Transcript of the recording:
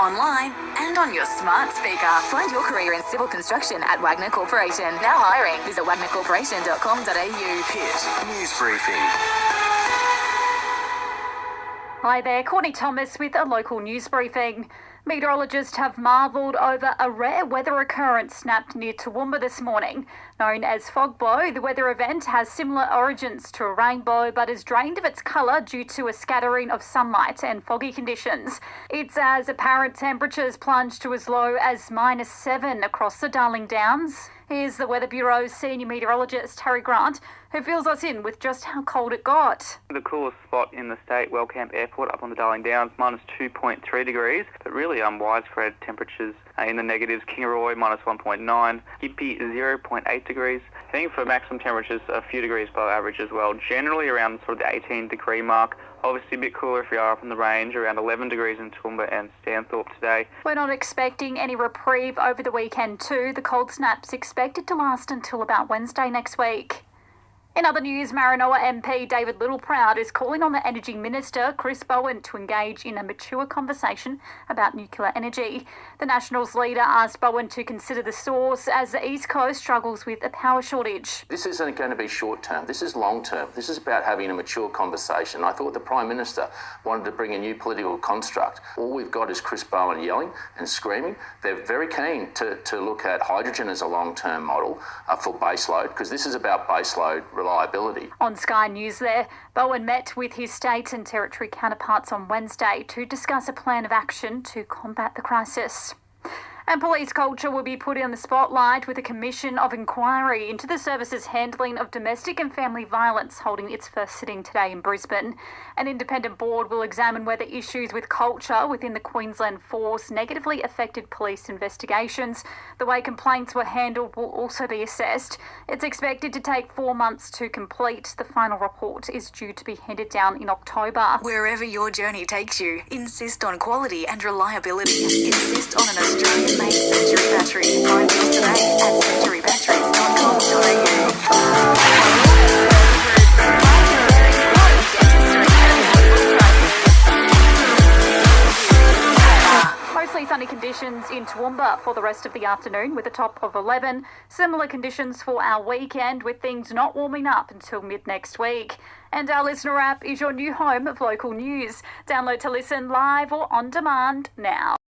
online and on your smart speaker. Find your career in civil construction at Wagner Corporation. Now hiring. Visit wagnercorporation.com.au. Hit News Briefing. Hi there, Courtney Thomas with a local news briefing. Meteorologists have marvelled over a rare weather occurrence snapped near Toowoomba this morning. Known as fog blow, the weather event has similar origins to a rainbow but is drained of its colour due to a scattering of sunlight and foggy conditions. It's as apparent temperatures plunge to as low as -7 across the Darling Downs. Here's the Weather Bureau's senior meteorologist, Harry Grant, who fills us in with just how cold it got. The coolest spot in the state, Wellcamp Airport, up on the Darling Downs, -2.3 degrees, but really widespread temperatures in the negatives. Kingaroy, -1.9, Gympie, 0.8 degrees. Heading for maximum temperatures a few degrees below average as well, generally around sort of the 18-degree mark. Obviously a bit cooler if you are up in the range, around 11 degrees in Toowoomba and Stanthorpe today. We're not expecting any reprieve over the weekend too. The cold snap's expected to last until about Wednesday next week. In other news, Maranoa MP David Littleproud is calling on the Energy Minister, Chris Bowen, to engage in a mature conversation about nuclear energy. The Nationals leader asked Bowen to consider the source as the East Coast struggles with a power shortage. This isn't going to be short term, this is long term. This is about having a mature conversation. I thought the Prime Minister wanted to bring a new political construct. All we've got is Chris Bowen yelling and screaming. They're very keen to look at hydrogen as a long-term model for baseload, because this is about baseload reliability. On Sky News there, Bowen met with his state and territory counterparts on Wednesday to discuss a plan of action to combat the crisis. And police culture will be put in the spotlight with a commission of inquiry into the service's handling of domestic and family violence holding its first sitting today in Brisbane. An independent board will examine whether issues with culture within the Queensland Force negatively affected police investigations. The way complaints were handled will also be assessed. It's expected to take 4 months to complete. The final report is due to be handed down in October. Wherever your journey takes you, insist on quality and reliability. Insist on an Australian-made Century battery. Find yours today at centurybatteries.com.au. Mostly sunny conditions in Toowoomba for the rest of the afternoon with a top of 11. Similar conditions for our weekend with things not warming up until mid next week. And our listener app is your new home of local news. Download to listen live or on demand now.